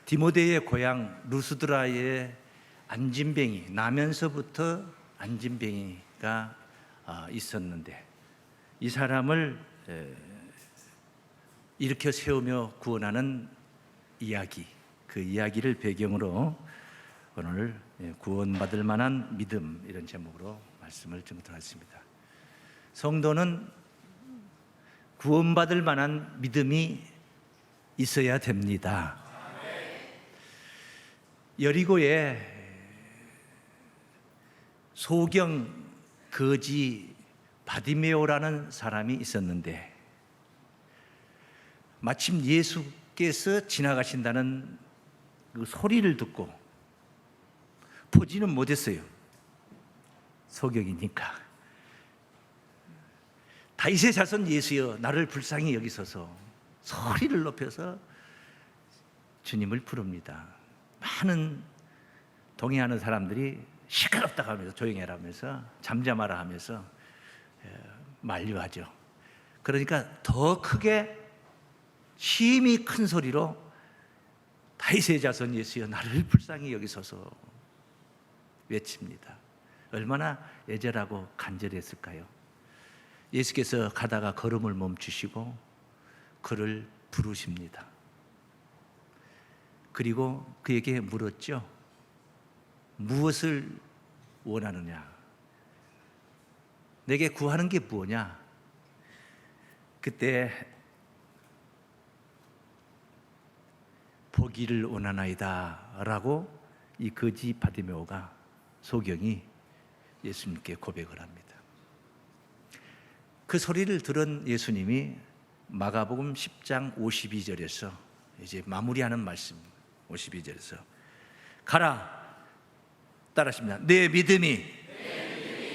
디모데의 고향 루스드라에 안진뱅이, 나면서부터 안진뱅이가 있었는데 이 사람을 일으켜 세우며 구원하는 이야기, 그 이야기를 배경으로 오늘 구원받을 만한 믿음, 이런 제목으로 말씀을 증거하겠습니다. 성도는 구원받을 만한 믿음이 있어야 됩니다. 여리고에 소경 거지 바디메오라는 사람이 있었는데 마침 예수께서 지나가신다는 그 소리를 듣고 보지는 못했어요. 소경이니까. 다윗의 자손 예수여, 나를 불쌍히 여기소서, 소리를 높여서 주님을 부릅니다. 많은 동의하는 사람들이 시끄럽다고 하면서, 조용해라 하면서, 잠잠하라 하면서 만류하죠. 그러니까 더 크게 힘이 큰 소리로 다윗의 자손 예수여, 나를 불쌍히 여기소서 외칩니다. 얼마나 애절하고 간절했을까요? 예수께서 가다가 걸음을 멈추시고 그를 부르십니다. 그리고 그에게 물었죠. 무엇을 원하느냐? 내게 구하는 게 뭐냐? 그때 보기를 원하나이다 라고 이 거지 바디메오가, 소경이 예수님께 고백을 합니다. 그 소리를 들은 예수님이 마가복음 10장 52절에서 이제 마무리하는 말씀, 52절에서 가라, 따라하십니다. 내 믿음이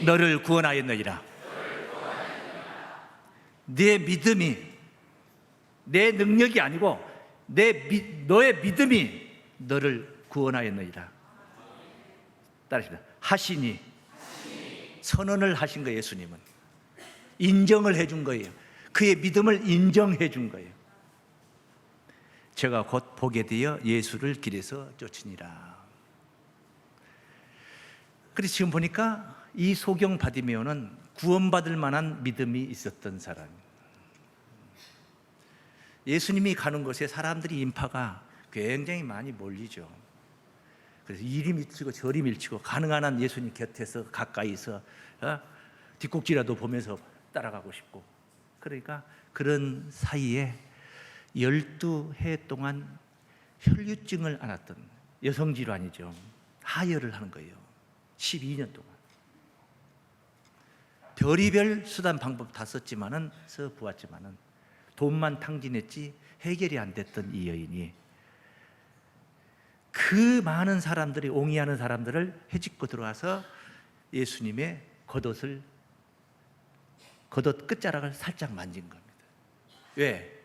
너를 구원하였느니라. 내 믿음이, 내 능력이 아니고 너의 믿음이 너를 구원하였느니라. 따라하십니다. 하시니, 선언을 하신 거예요. 예수님은 인정을 해준 거예요. 그의 믿음을 인정해 준 거예요. 제가 곧 보게 되어 예수를 길에서 쫓으니라. 그래서 지금 보니까 이 소경 바디메오는 구원받을 만한 믿음이 있었던 사람이에요. 예수님이 가는 곳에 사람들이, 인파가 굉장히 많이 몰리죠. 그래서 이리 밀치고 저리 밀치고 가능한 한 예수님 곁에서 가까이서 뒷꼭지라도 보면서 따라가고 싶고, 그러니까 그런 사이에 12해 동안 혈류증을 앓았던, 여성질환이죠. 하혈을 하는 거예요. 12년 동안 별의별 수단 방법 다 썼지만은, 써보았지만은 돈만 탕진했지 해결이 안 됐던 이 여인이 그 많은 사람들이, 옹이하는 사람들을 헤집고 들어와서 예수님의 겉옷 끝자락을 살짝 만진 겁니다. 왜?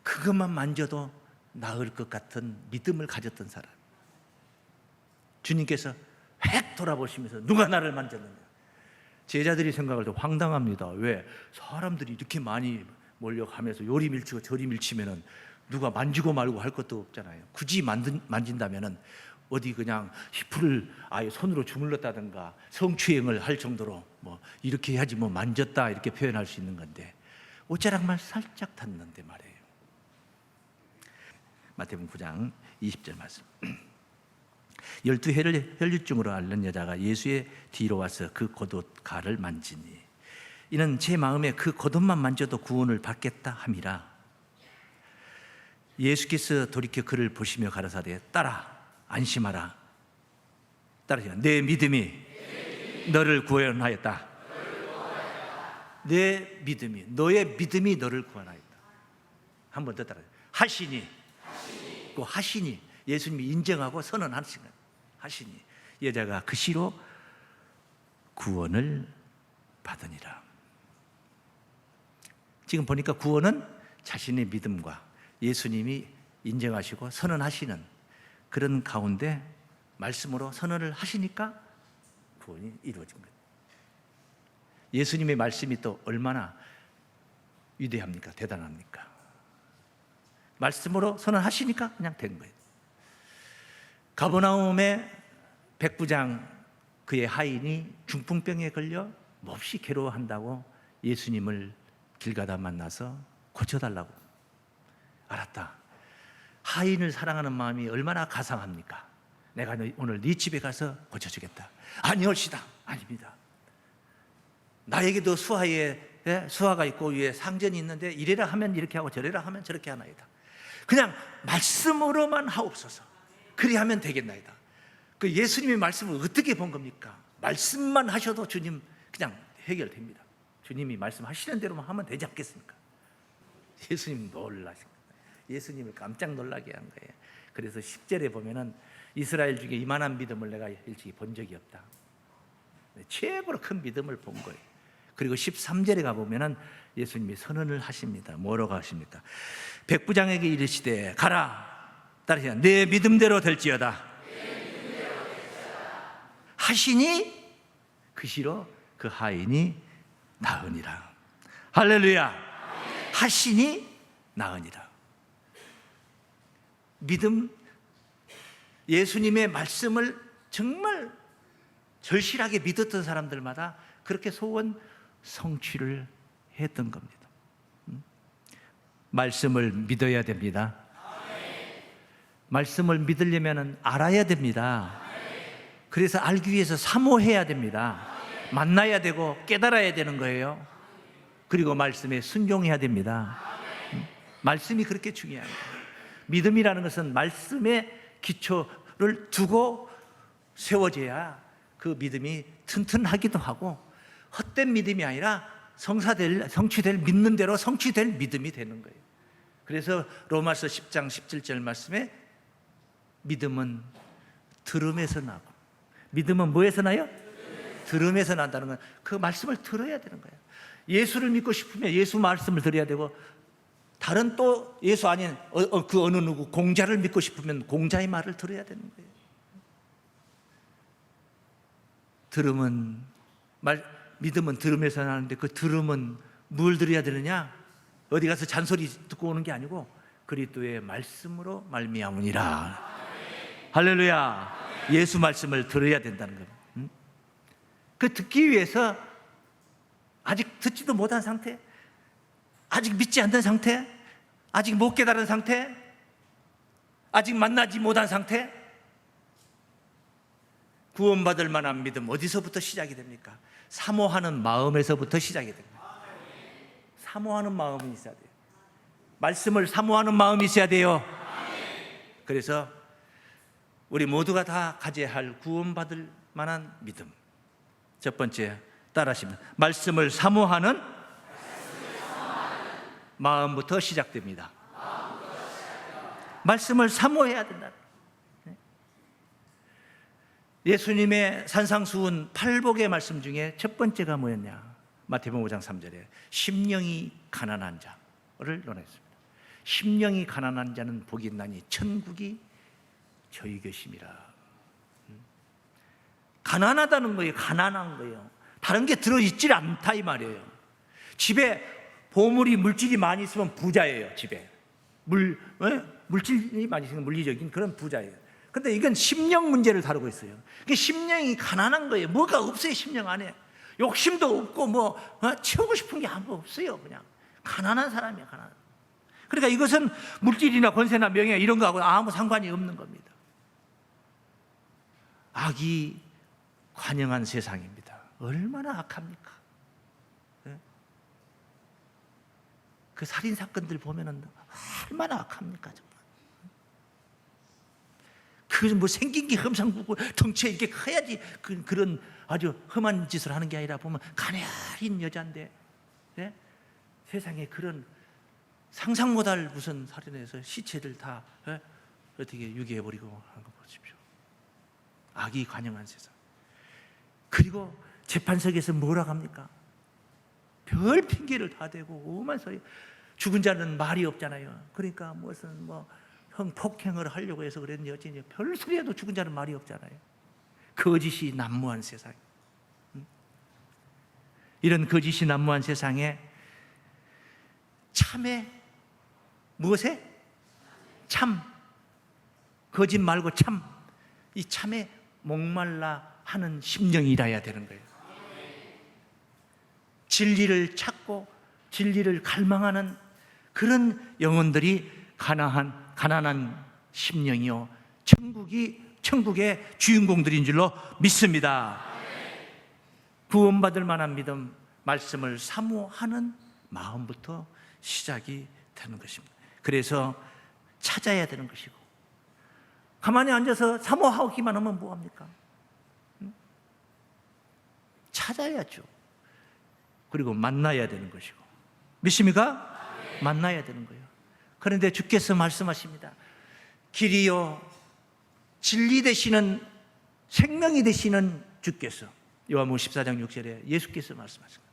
그것만 만져도 나을 것 같은 믿음을 가졌던 사람. 주님께서 획 돌아보시면서 누가 나를 만졌느냐? 제자들이 생각할 때 황당합니다. 왜? 사람들이 이렇게 많이 몰려가면서 요리 밀치고 저리 밀치면은 누가 만지고 말고 할 것도 없잖아요. 굳이 만진다면은 어디 그냥 히프를 아예 손으로 주물렀다든가 성추행을 할 정도로 뭐 이렇게 해야지 뭐 만졌다 이렇게 표현할 수 있는 건데, 옷자락만 살짝 닿는데 말이에요. 마태복음 9장 20절 말씀. 12해를 혈류증으로 앓는 여자가 예수의 뒤로 와서 그 겉옷가를 만지니 이는 제 마음에 그 겉옷만 만져도 구원을 받겠다 함이라. 예수께서 돌이켜 그를 보시며 가라사대 따라, 안심하라. 따라하시라. 내 믿음이 너를 구원하였다. 내 믿음이, 너의 믿음이 너를 구원하였다. 한 번 더 따라하세요. 하시니, 그 하시니 예수님이 인정하고 선언하신 거예요. 하시니 여자가 그 시로 구원을 받으니라. 지금 보니까 구원은 자신의 믿음과 예수님이 인정하시고 선언하시는 그런 가운데 말씀으로 선언을 하시니까 구원이 이루어진 거예요. 예수님의 말씀이 또 얼마나 위대합니까? 대단합니까? 말씀으로 선언하시니까 그냥 된 거예요. 가버나움의 백부장 그의 하인이 중풍병에 걸려 몹시 괴로워한다고 예수님을 길 가다 만나서 고쳐달라고. 알았다. 하인을 사랑하는 마음이 얼마나 가상합니까? 내가 오늘 네 집에 가서 고쳐주겠다. 아니올시다. 아닙니다. 나에게도 수하가 있고 위에 상전이 있는데 이래라 하면 이렇게 하고 저래라 하면 저렇게 하나이다. 그냥 말씀으로만 하옵소서. 그리하면 되겠나이다. 그 예수님의 말씀을 어떻게 본 겁니까? 말씀만 하셔도 주님 그냥 해결됩니다. 주님이 말씀하시는 대로만 하면 되지 않겠습니까? 예수님 놀라신 거예요. 예수님을 깜짝 놀라게 한 거예요. 그래서 10절에 보면은 이스라엘 중에 이만한 믿음을 내가 일찍이 본 적이 없다. 최고로 큰 믿음을 본 거예요. 그리고 13절에 가보면은 예수님이 선언을 하십니다. 뭐라고 하십니까? 백부장에게 이르시되 가라. 따르시라. 내 믿음대로 될지어다. 하시니 그 시로 그 하인이 나으니라. 할렐루야. 하시니 나으니라. 믿음, 예수님의 말씀을 정말 절실하게 믿었던 사람들마다 그렇게 소원 성취를 했던 겁니다. 말씀을 믿어야 됩니다. 말씀을 믿으려면 알아야 됩니다. 그래서 알기 위해서 사모해야 됩니다. 만나야 되고 깨달아야 되는 거예요. 그리고 말씀에 순종해야 됩니다. 말씀이 그렇게 중요한 거예요. 믿음이라는 것은 말씀의 기초를 두고 세워져야 그 믿음이 튼튼하기도 하고 헛된 믿음이 아니라 성취될 믿는 대로 성취될 믿음이 되는 거예요. 그래서 로마서 10장 17절 말씀에 믿음은 들음에서 나고, 믿음은 뭐에서 나요? 들음에서 난다는 건 그 말씀을 들어야 되는 거예요. 예수를 믿고 싶으면 예수 말씀을 들어야 되고, 다른 또 예수 아닌 그 어느 누구 공자를 믿고 싶으면 공자의 말을 들어야 되는 거예요. 믿음은 들음에서 나는데 그 들음은 뭘 들어야 되느냐? 어디 가서 잔소리 듣고 오는 게 아니고 그리스도의 말씀으로 말미암으니라. 할렐루야. 예수 말씀을 들어야 된다는 거예요. 그 듣기 위해서 아직 듣지도 못한 상태, 아직 믿지 않는 상태, 아직 못 깨달은 상태, 아직 만나지 못한 상태, 구원받을 만한 믿음 어디서부터 시작이 됩니까? 사모하는 마음에서부터 시작이 됩니다. 사모하는 마음이 있어야 돼요. 말씀을 사모하는 마음이 있어야 돼요. 그래서 우리 모두가 다 가져야 할 구원받을 만한 믿음. 첫 번째, 따라하시면 말씀을 사모하는 마음부터 시작됩니다. 말씀을 사모해야 된다. 예수님의 산상수훈 8복의 말씀 중에 첫 번째가 뭐였냐? 마태복음 5장 3절에 심령이 가난한 자를 논했습니다. 심령이 가난한 자는 복이 있나니 천국이 저희 것임이라. 가난하다는 거예요. 가난한 거예요. 다른 게 들어있질 않다 이 말이에요. 집에 보물이 물질이 많이 있으면 부자예요. 집에 물질이 많이 있으면 물리적인 그런 부자예요. 근데 이건 심령 문제를 다루고 있어요. 심령이 가난한 거예요. 뭐가 없어요. 심령 안에 욕심도 없고 채우고 싶은 게 아무것도 없어요. 그냥 가난한 사람이야. 가난. 그러니까 이것은 물질이나 권세나 명예 이런 거하고 아무 상관이 없는 겁니다. 악이 관영한 세상입니다. 얼마나 악합니까? 그 살인 사건들 보면은 얼마나 악합니까 정말. 그 생긴 게 흠상궂고 덩치가 이렇게 커야지 그런 아주 험한 짓을 하는 게 아니라 보면 가녀린 여자인데 세상에 그런 상상 못할 무슨 살인해서 시체들 다 어떻게 유기해버리고 하는 거 보십시오. 악이 관영한 세상. 그리고 재판석에서 뭐라고 합니까? 별 핑계를 다 대고 오만 소리. 죽은 자는 말이 없잖아요. 그러니까 무슨 성폭행을 하려고 해서 그랬는지 어찌니 별 소리해도 죽은 자는 말이 없잖아요. 거짓이 난무한 세상. 이런 거짓이 난무한 세상에 참에 무엇에? 참. 거짓 말고 참. 이 참에 목말라 하는 심령이라야 되는 거예요. 진리를 찾고 진리를 갈망하는 그런 영혼들이 가난한 심령이요 천국의 주인공들인 줄로 믿습니다. 구원받을 만한 믿음, 말씀을 사모하는 마음부터 시작이 되는 것입니다. 그래서 찾아야 되는 것이고, 가만히 앉아서 사모하기만 하면 뭐합니까? 찾아야죠. 그리고 만나야 되는 것이고. 믿습니까? 만나야 되는 거예요. 그런데 주께서 말씀하십니다. 길이요 진리 되시는, 생명이 되시는 주께서, 요한복음 14장 6절에 예수께서 말씀하십니다.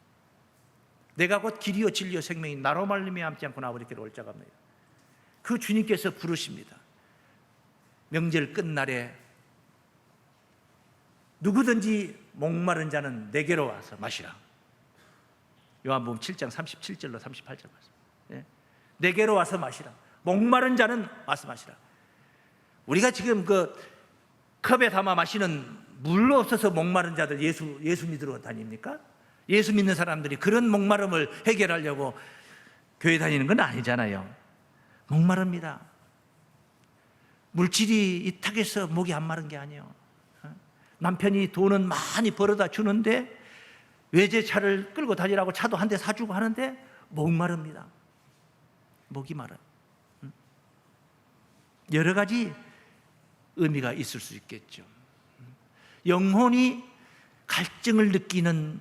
내가 곧 길이요 진리요 생명이 나로 말미암지 않고는 아버지께로 올 자가 없나이다. 그 주님께서 부르십니다. 명절 끝날에 누구든지 목마른 자는 내게로 와서 마시라. 요한복음 7장 37절로 38절 말씀. 내게로 와서 마시라. 목마른 자는 와서 마시라. 우리가 지금 그 컵에 담아 마시는 물로 없어서 목마른 자들 예수 믿으러 다닙니까? 예수 믿는 사람들이 그런 목마름을 해결하려고 교회 다니는 건 아니잖아요. 목마릅니다. 물질이 이탁해서 목이 안 마른 게 아니에요. 남편이 돈은 많이 벌어다 주는데 외제차를 끌고 다니라고 차도 한 대 사주고 하는데 목마릅니다. 목이 마른. 여러 가지 의미가 있을 수 있겠죠. 영혼이 갈증을 느끼는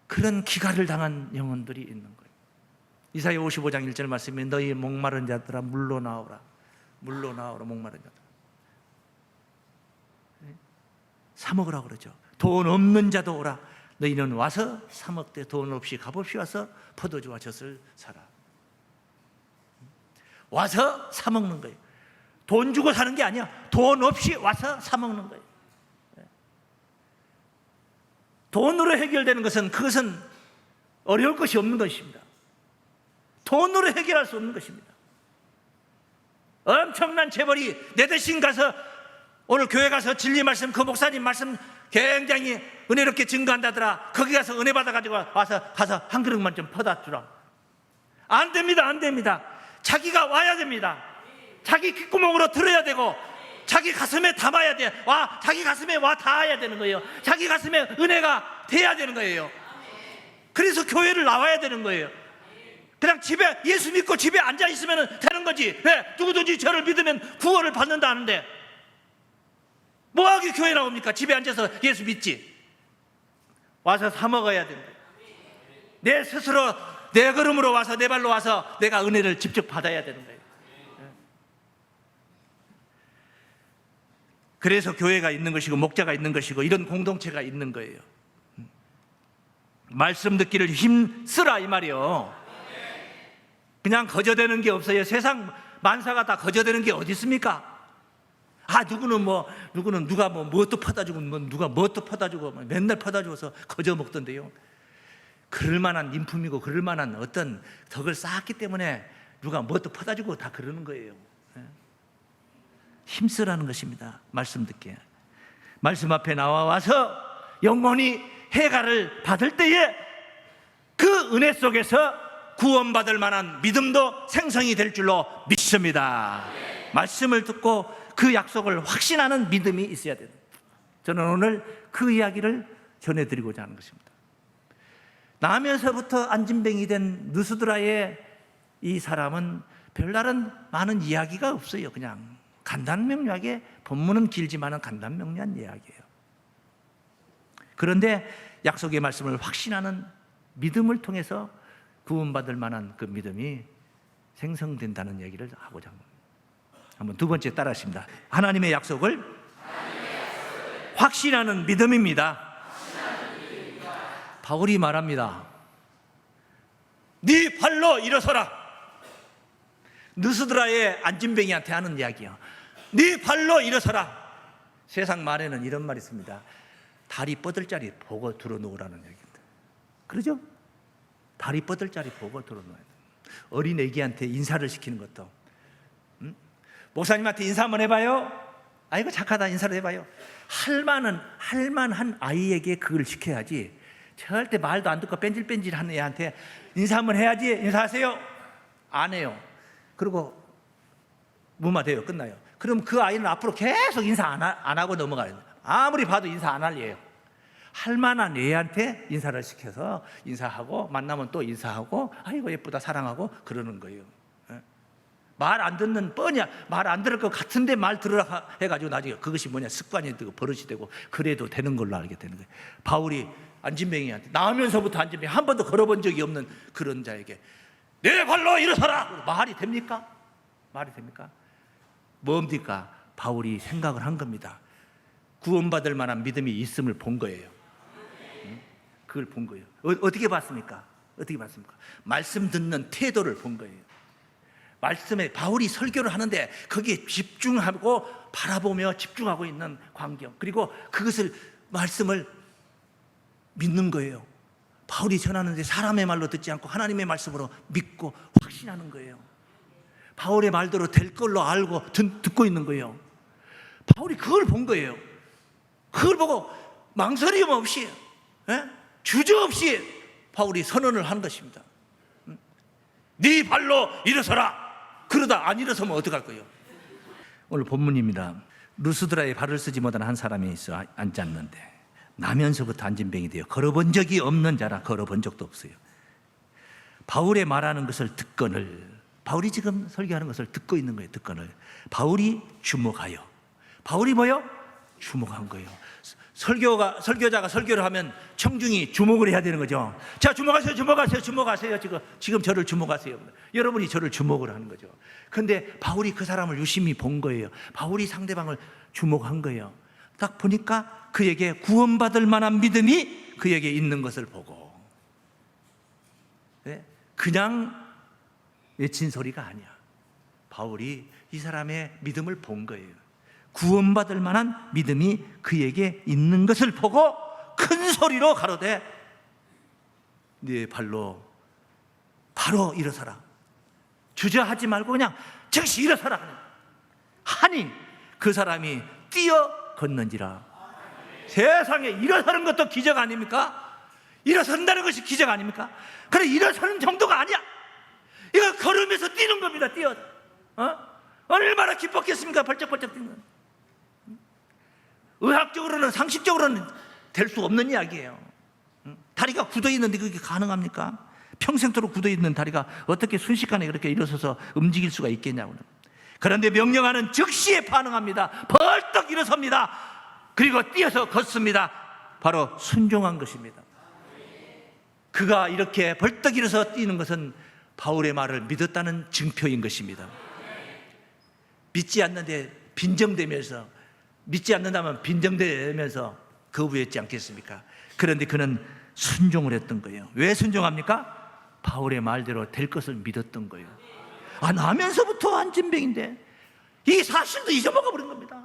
그런 기갈을 당한 영혼들이 있는 거예요. 이사야 55장 1절 말씀에 너희 목마른 자들아 물로 나오라. 물로 나오라 목마른 자들아. 사 먹으라고 그러죠. 돈 없는 자도 오라. 너희는 와서 사 먹되 돈 없이 값없이 와서 포도주와 젖을 사라. 와서 사 먹는 거예요. 돈 주고 사는 게 아니야. 돈 없이 와서 사 먹는 거예요. 돈으로 해결되는 것은, 그것은 어려울 것이 없는 것입니다. 돈으로 해결할 수 없는 것입니다. 엄청난 재벌이 내 대신 가서, 오늘 교회 가서 진리 말씀, 그 목사님 말씀 굉장히 은혜롭게 증거한다더라. 거기 가서 은혜 받아가지고 가서 한 그릇만 좀 퍼다 주라. 안 됩니다. 안 됩니다. 자기가 와야 됩니다. 자기 귓구멍으로 들어야 되고, 자기 가슴에 담아야 돼. 자기 가슴에 닿아야 되는 거예요. 자기 가슴에 은혜가 돼야 되는 거예요. 그래서 교회를 나와야 되는 거예요. 그냥 집에 예수 믿고 집에 앉아 있으면 되는 거지. 왜? 누구든지 저를 믿으면 구원을 받는다는데 뭐하게 교회 나옵니까? 집에 앉아서 예수 믿지. 와서 사 먹어야 되는 거예요. 내 스스로 내 걸음으로 와서, 내 발로 와서 내가 은혜를 직접 받아야 되는 거예요. 그래서 교회가 있는 것이고 목자가 있는 것이고 이런 공동체가 있는 거예요. 말씀 듣기를 힘쓰라 이 말이요. 그냥 거저되는 게 없어요. 세상 만사가 다 거저되는 게 어디 있습니까? 누구는 누가 뭣도 퍼다 주고, 누가 뭣도 퍼다 주고, 맨날 퍼다 주어서 거저 먹던데요. 그럴 만한 인품이고 그럴 만한 어떤 덕을 쌓았기 때문에 누가 뭣도 퍼다 주고 다 그러는 거예요. 힘쓰라는 것입니다. 말씀 듣게. 말씀 앞에 나와서 영혼이 해갈을 받을 때에 그 은혜 속에서 구원받을 만한 믿음도 생성이 될 줄로 믿습니다. 말씀을 듣고 그 약속을 확신하는 믿음이 있어야 됩니다. 저는 오늘 그 이야기를 전해드리고자 하는 것입니다. 나면서부터 안진뱅이 된 느스드라의 이 사람은 별다른 많은 이야기가 없어요. 그냥 간단명료하게, 본문은 길지만은 간단명료한 이야기예요. 그런데 약속의 말씀을 확신하는 믿음을 통해서 구원받을 만한 그 믿음이 생성된다는 얘기를 하고자 합니다. 한번 두 번째 따라하십니다. 하나님의 약속을 확신하는 믿음입니다. 바울이 말합니다. 네 발로 일어서라. 느스드라의 안진뱅이한테 하는 이야기야. 네 발로 일어서라. 세상 말에는 이런 말이 있습니다. 다리 뻗을 자리 보고 들어놓으라는 얘기입니다. 그러죠? 다리 뻗을 자리 보고 들어놓아야 돼요. 어린 애기한테 인사를 시키는 것도, 목사님한테 인사 한번 해봐요. 아이고 착하다 인사를 해봐요. 할만한 아이에게 그걸 시켜야지. 절대 말도 안 듣고 뺀질뺀질하는 애한테 인사 한번 해야지. 인사하세요. 안 해요. 그리고 무마돼요. 끝나요. 그럼 그 아이는 앞으로 계속 인사 안 하고 넘어가요. 아무리 봐도 인사 안 할 애예요. 할만한 애한테 인사를 시켜서 인사하고 만나면 또 인사하고 아이고 예쁘다 사랑하고 그러는 거예요. 말 안 듣는 뻔이야. 말 안 들을 것 같은데 말 들으라 해가지고 나중에 그것이 뭐냐 습관이 되고 버릇이 되고 그래도 되는 걸로 알게 되는 거예요. 바울이 안진뱅이한테 나오면서부터 안진뱅이 한 번도 걸어본 적이 없는 그런 자에게 내 발로 일어서라 말이 됩니까? 말이 됩니까? 뭡니까? 바울이 생각을 한 겁니다. 구원받을 만한 믿음이 있음을 본 거예요. 그걸 본 거예요. 어떻게 봤습니까? 어떻게 봤습니까? 말씀 듣는 태도를 본 거예요. 말씀에 바울이 설교를 하는데 거기에 집중하고 바라보며 집중하고 있는 광경, 그리고 그것을 말씀을 믿는 거예요. 바울이 전하는데 사람의 말로 듣지 않고 하나님의 말씀으로 믿고 확신하는 거예요. 바울의 말대로 될 걸로 알고 듣고 있는 거예요. 바울이 그걸 본 거예요. 그걸 보고 망설임 없이 주저없이 바울이 선언을 한 것입니다. 네 발로 일어서라. 그러다 안 일어서면 어떡할 거예요? 오늘 본문입니다. 루스드라에 발을 쓰지 못한 한 사람이 있어 앉았는데 나면서부터 안진뱅이 되어 걸어본 적이 없는 자라. 걸어본 적도 없어요. 바울의 말하는 것을 듣거늘, 바울이 지금 설교하는 것을 듣고 있는 거예요. 듣거늘 바울이 주목하여. 바울이 뭐요? 주목한 거예요. 설교자가 설교를 하면 청중이 주목을 해야 되는 거죠. 자, 주목하세요, 주목하세요, 주목하세요. 지금 저를 주목하세요. 여러분이 저를 주목을 하는 거죠. 그런데 바울이 그 사람을 유심히 본 거예요. 바울이 상대방을 주목한 거예요. 딱 보니까 그에게 구원받을 만한 믿음이 그에게 있는 것을 보고, 그냥 외친 소리가 아니야. 바울이 이 사람의 믿음을 본 거예요. 구원받을 만한 믿음이 그에게 있는 것을 보고 큰 소리로 가로되 네 발로 바로 일어서라. 주저하지 말고 그냥 즉시 일어서라 하니 그 사람이 뛰어 걷는지라. 세상에 일어서는 것도 기적 아닙니까? 일어선다는 것이 기적 아닙니까? 그래, 일어서는 정도가 아니야. 이거 걸으면서 뛰는 겁니다. 뛰어. 얼마나 기뻤겠습니까? 벌쩍벌쩍 뛰는. 의학적으로는 상식적으로는 될 수 없는 이야기예요. 다리가 굳어있는데 그게 가능합니까? 평생토록 굳어있는 다리가 어떻게 순식간에 그렇게 일어서서 움직일 수가 있겠냐고요. 그런데 명령하는 즉시에 반응합니다. 벌떡 일어섭니다. 그리고 뛰어서 걷습니다. 바로 순종한 것입니다. 그가 이렇게 벌떡 일어서 뛰는 것은 바울의 말을 믿었다는 증표인 것입니다. 믿지 않는데 빈정대면서, 믿지 않는다면 빈정대면서 거부했지 않겠습니까? 그런데 그는 순종을 했던 거예요. 왜 순종합니까? 바울의 말대로 될 것을 믿었던 거예요. 나면서부터 안진뱅인데 이 사실도 잊어먹어 버린 겁니다.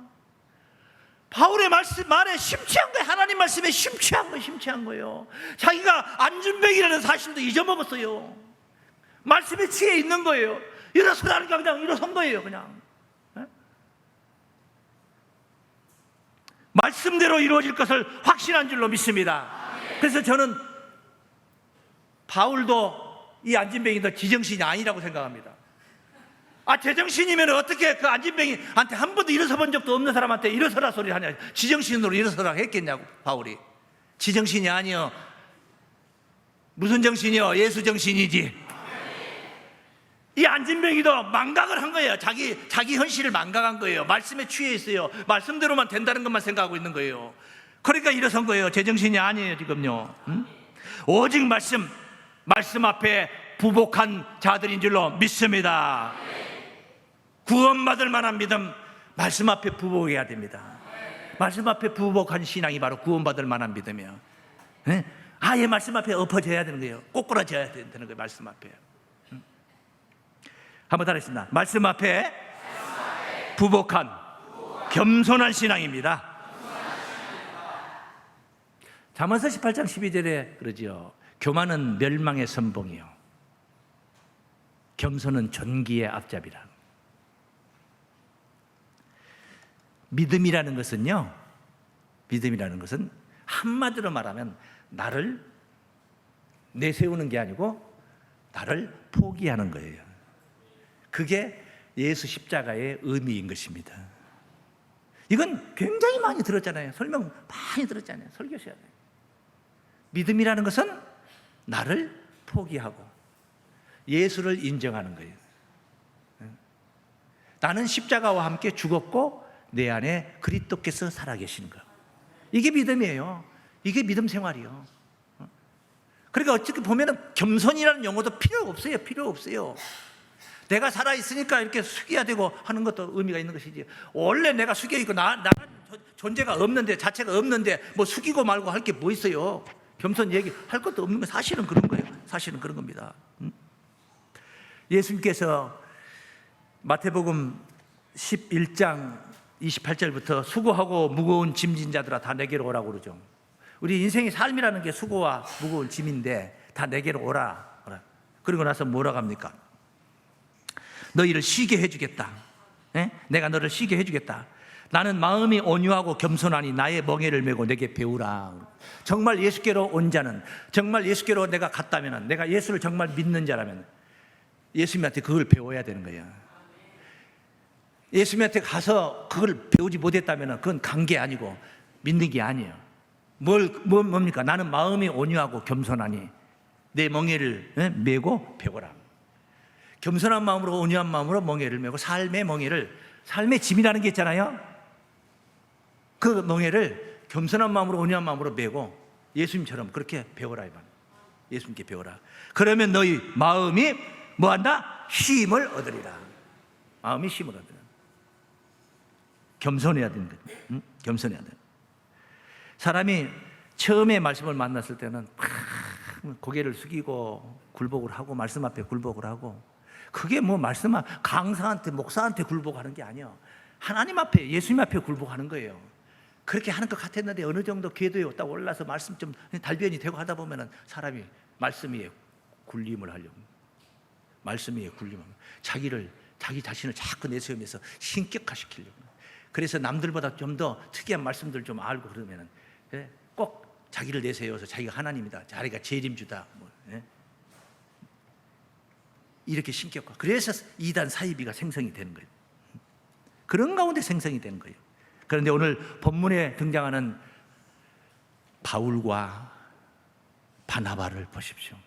바울의 말에 심취한 거예요. 하나님 말씀에 심취한 거예요. 자기가 안진뱅이라는 사실도 잊어먹었어요. 말씀에 취해 있는 거예요. 일어서라니까 그냥 일어선 거예요. 그냥 말씀대로 이루어질 것을 확신한 줄로 믿습니다. 그래서 저는 바울도 이 안진뱅이도 지정신이 아니라고 생각합니다. 제정신이면 어떻게 그 안진뱅이한테 한 번도 일어서 본 적도 없는 사람한테 일어서라 소리를 하냐. 지정신으로 일어서라 했겠냐고. 바울이 지정신이 아니요. 무슨 정신이요? 예수 정신이지. 이 안진뱅이도 망각을 한 거예요. 자기 현실을 망각한 거예요. 말씀에 취해 있어요. 말씀대로만 된다는 것만 생각하고 있는 거예요. 그러니까 일어선 거예요. 제정신이 아니에요 지금요. 오직 말씀 앞에 부복한 자들인 줄로 믿습니다. 구원받을 만한 믿음, 말씀 앞에 부복해야 됩니다. 말씀 앞에 부복한 신앙이 바로 구원받을 만한 믿음이에요. 아예 말씀 앞에 엎어져야 되는 거예요. 꼬꾸라져야 되는 거예요. 말씀 앞에. 한번 따라했습니다. 말씀 앞에 부복한 겸손한 신앙입니다. 잠언서 18장 12절에 그러죠. 교만은 멸망의 선봉이요, 겸손은 존귀의 앞잡이라. 믿음이라는 것은요, 믿음이라는 것은 한마디로 말하면 나를 내세우는 게 아니고 나를 포기하는 거예요. 그게 예수 십자가의 의미인 것입니다. 이건 굉장히 많이 들었잖아요. 설명 많이 들었잖아요. 설교 시간에. 믿음이라는 것은 나를 포기하고 예수를 인정하는 거예요. 나는 십자가와 함께 죽었고 내 안에 그리스도께서 살아계시는 것. 이게 믿음이에요. 이게 믿음 생활이요. 그러니까 어떻게 보면 겸손이라는 용어도 필요 없어요. 필요 없어요. 내가 살아있으니까 이렇게 숙여야 되고 하는 것도 의미가 있는 것이지, 원래 내가 숙여있고 나는 존재가 없는데, 자체가 없는데 뭐 숙이고 말고 할 게 뭐 있어요. 겸손 얘기할 것도 없는 거. 사실은 그런 거예요. 사실은 그런 겁니다. 예수님께서 마태복음 11장 28절부터 수고하고 무거운 짐진 자들아 다 내게로 오라고 그러죠. 우리 인생의 삶이라는 게 수고와 무거운 짐인데 다 내게로 오라. 그러고 나서 뭐라고 합니까? 너희를 쉬게 해주겠다. 내가 너를 쉬게 해주겠다. 나는 마음이 온유하고 겸손하니 나의 멍에를 메고 내게 배우라. 정말 예수께로 온 자는, 정말 예수께로 내가 갔다면, 내가 예수를 정말 믿는 자라면 예수님한테 그걸 배워야 되는 거야. 예수님한테 가서 그걸 배우지 못했다면 그건 간 게 아니고 믿는 게 아니에요. 뭡니까? 나는 마음이 온유하고 겸손하니 내 멍에를 메고 배워라. 겸손한 마음으로, 온유한 마음으로 멍에를 메고, 삶의 멍에를, 삶의 짐이라는 게 있잖아요. 그 멍에를 겸손한 마음으로, 온유한 마음으로 메고 예수님처럼 그렇게 배워라. 이만. 예수님께 배워라. 그러면 너희 마음이 뭐한다? 쉼을 얻으리라. 마음이 쉼을 얻으리라. 겸손해야 되는 거예요. 응? 겸손해야 돼요. 사람이 처음에 말씀을 만났을 때는 고개를 숙이고 굴복을 하고, 말씀 앞에 굴복을 하고, 그게 뭐 말씀 앞 강사한테, 목사한테 굴복하는 게 아니에요. 하나님 앞에, 예수님 앞에 굴복하는 거예요. 그렇게 하는 것 같았는데 어느 정도 궤도에 딱 올라서 말씀 좀 달변이 되고 하다 보면은 사람이 말씀 위에 굴림을 하려고, 말씀 위에 굴림을, 자기 자신을 자꾸 내세우면서 신격화시키려고. 그래서 남들보다 좀 더 특이한 말씀들 좀 알고 그러면은 꼭 자기를 내세워서 자기가 하나님이다, 자기가 재림주다, 뭐, 이렇게 신격화. 그래서 이단 사이비가 생성이 되는 거예요. 그런 가운데 생성이 되는 거예요. 그런데 오늘 본문에 등장하는 바울과 바나바를 보십시오.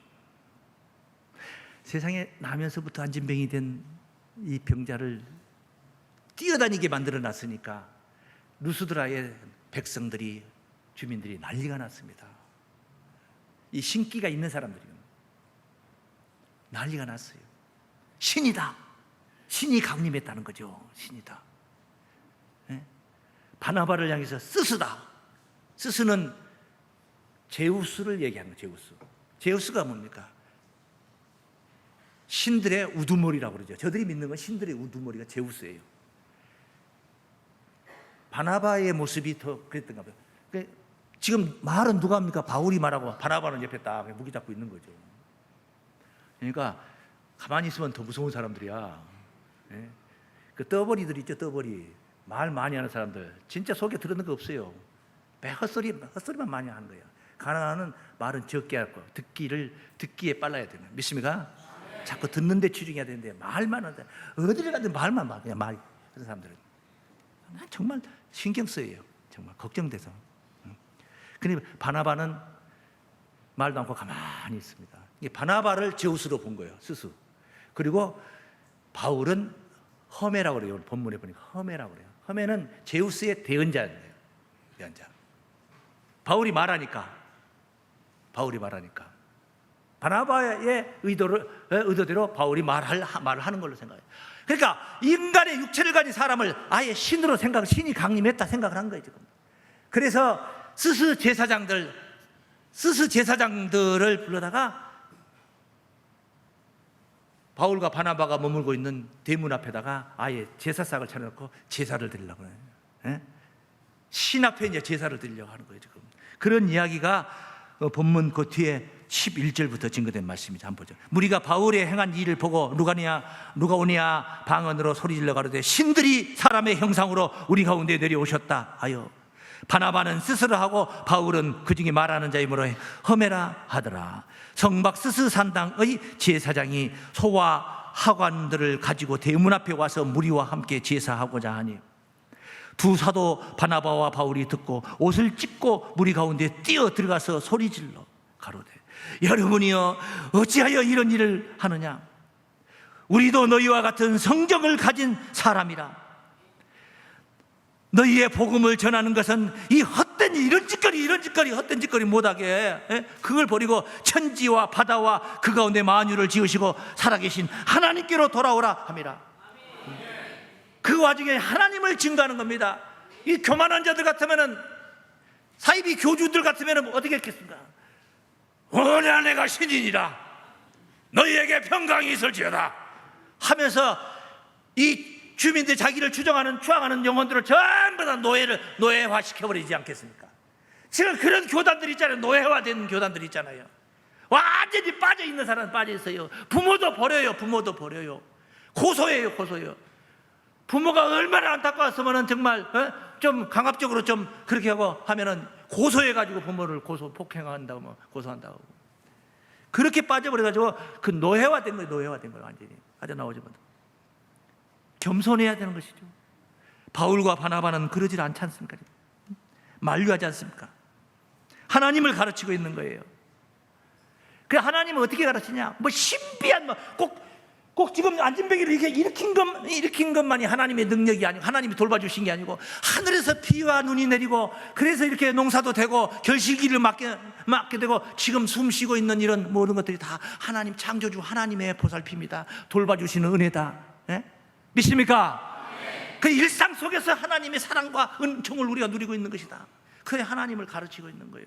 세상에 나면서부터 안진병이 된 이 병자를 뛰어다니게 만들어 놨으니까 루스드라의 백성들이, 주민들이 난리가 났습니다. 이 신기가 있는 사람들이 난리가 났어요. 신이다. 신이 강림했다는 거죠. 신이다. 바나바를 향해서 스스다. 스스는 제우스를 얘기하는 거예요. 제우스. 제우스가 뭡니까? 신들의 우두머리라고 그러죠. 저들이 믿는 건 신들의 우두머리가 제우스예요. 바나바의 모습이 더 그랬던가 봐요. 지금 말은 누가 합니까? 바울이 말하고 바나바는 옆에 딱 무기 잡고 있는 거죠. 그러니까 가만히 있으면 더 무서운 사람들이야. 그 떠버리들 있죠, 떠버리. 말 많이 하는 사람들. 진짜 속에 들어있는 거 없어요. 헛소리만 많이 하는 거예요. 가난한 말은 적게 할 거. 듣기에 빨라야 되는. 믿습니까? 자꾸 듣는데 치중해야 되는데 말만 하는데 어디를 가든 말만 막 그냥 말 하는 사람들은 난 정말 신경 쓰여요. 정말 걱정돼서. 그런데 바나바는 말도 않고 가만히 있습니다. 바나바를 제우스로 본 거예요. 스스. 그리고 바울은 허메라고 그래요. 본문에 보니까 허메라고 그래요. 허메는 제우스의 대언자예요. 대언자. 바울이 말하니까 바나바의 의도대로 바울이 말을 하는 걸로 생각해요. 그러니까 인간의 육체를 가진 사람을 아예 신으로 신이 강림했다 생각을 한 거예요, 지금. 그래서 스스 제사장들을 불러다가 바울과 바나바가 머물고 있는 대문 앞에다가 아예 제사상을 차려놓고 제사를 드리려고 해요. 신 앞에 이제 제사를 드리려고 하는 거예요, 지금. 그런 이야기가 본문 그 뒤에 11절부터 증거된 말씀이죠. 한번 보죠. 무리가 바울의 행한 일을 보고 누가 오냐 방언으로 소리질러 가로되 신들이 사람의 형상으로 우리 가운데 내려오셨다 하여 바나바는 스스로 하고 바울은 그 중에 말하는 자이므로 험해라 하더라. 성박 스스 산당의 제사장이 소와 하관들을 가지고 대문 앞에 와서 무리와 함께 제사하고자 하니 두 사도 바나바와 바울이 듣고 옷을 찢고 무리 가운데 뛰어 들어가서 소리질러 가로되 여러분이여 어찌하여 이런 일을 하느냐? 우리도 너희와 같은 성정을 가진 사람이라. 너희의 복음을 전하는 것은 이 헛된 이런 짓거리 헛된 짓거리 못하게 그걸 버리고 천지와 바다와 그 가운데 만유를 지으시고 살아계신 하나님께로 돌아오라 함이라. 그 와중에 하나님을 증거하는 겁니다. 이 교만한 자들 같으면은 사이비 교주들 같으면은 어떻게 했겠습니까? 오늘 내가 신인이라 너희에게 평강이 있을지어다 하면서 이 주민들 자기를 추앙하는 영혼들을 전부 다 노예화 시켜버리지 않겠습니까? 지금 그런 교단들 있잖아요. 노예화된 교단들 있잖아요. 완전히 빠져있는 사람은 빠져있어요. 부모도 버려요. 고소해요. 부모가 얼마나 안타까웠으면 정말 좀 강압적으로 좀 그렇게 하고 하면은 고소해가지고 부모를 폭행한다고 뭐 고소한다고 그렇게 빠져버려가지고 그 노예화된 거예요. 완전히 빠져나오지 못하고 겸손해야 되는 것이죠. 바울과 바나바는 그러질 않지 않습니까? 만류하지 않습니까? 하나님을 가르치고 있는 거예요. 그 하나님은 어떻게 가르치냐? 뭐 신비한 꼭 지금 안진뱅이를 이렇게 일으킨 것만이 하나님의 능력이 아니고 하나님이 돌봐주신 게 아니고 하늘에서 비와 눈이 내리고 그래서 이렇게 농사도 되고 결실기를 맞게 되고 지금 숨 쉬고 있는 이런 모든 것들이 다 하나님 창조주 하나님의 보살핌이다. 돌봐주시는 은혜다. 네? 믿습니까? 그 일상 속에서 하나님의 사랑과 은총을 우리가 누리고 있는 것이다. 그래 하나님을 가르치고 있는 거예요.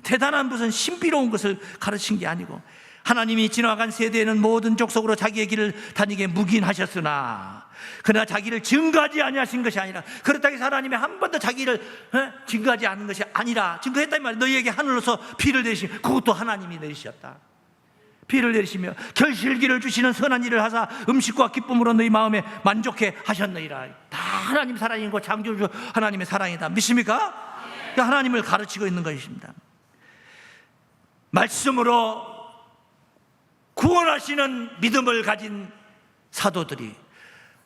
대단한 무슨 신비로운 것을 가르친 게 아니고 하나님이 지나간 세대에는 모든 족속으로 자기의 길을 다니게 묵인하셨으나 그러나 자기를 증거하지 아니하신 것이 아니라 그렇다고 해서 하나님이 한 번도 자기를 증거하지 않은 것이 아니라 증거했단 말이에요. 너희에게 하늘로서 비를 내리시면 그것도 하나님이 내리셨다. 비를 내리시며 결실기를 주시는 선한 일을 하사 음식과 기쁨으로 너희 마음에 만족해 하셨느니라. 다 하나님 사랑인 거 창조주 하나님의 사랑이다. 믿습니까? 하나님을 가르치고 있는 것입니다. 말씀으로 구원하시는 믿음을 가진 사도들이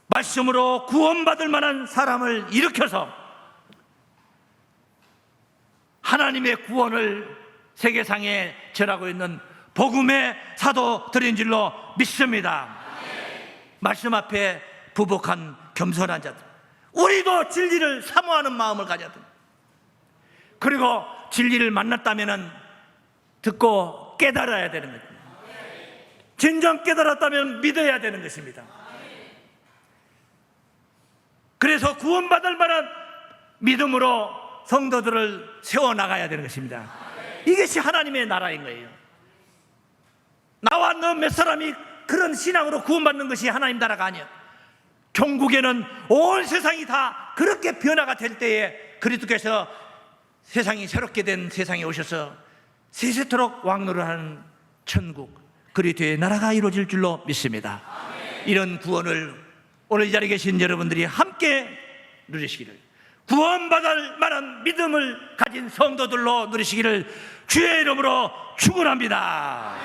말씀으로 구원받을 만한 사람을 일으켜서 하나님의 구원을 세계상에 전하고 있는 복음의 사도들인 줄로 믿습니다. 말씀 앞에 부복한 겸손한 자들, 우리도 진리를 사모하는 마음을 가져야 됩니다. 그리고 진리를 만났다면 듣고 깨달아야 되는 거죠. 진정 깨달았다면 믿어야 되는 것입니다. 그래서 구원받을 만한 믿음으로 성도들을 세워나가야 되는 것입니다. 이것이 하나님의 나라인 거예요. 나와 너 몇 사람이 그런 신앙으로 구원받는 것이 하나님 나라가 아니에요. 종국에는 온 세상이 다 그렇게 변화가 될 때에 그리스도께서 세상이 새롭게 된 세상에 오셔서 세세토록 왕노를 하는 천국 그리스도의 나라가 이루어질 줄로 믿습니다. 이런 구원을 오늘 이 자리에 계신 여러분들이 함께 누리시기를, 구원받을 만한 믿음을 가진 성도들로 누리시기를 주의 이름으로 축원합니다.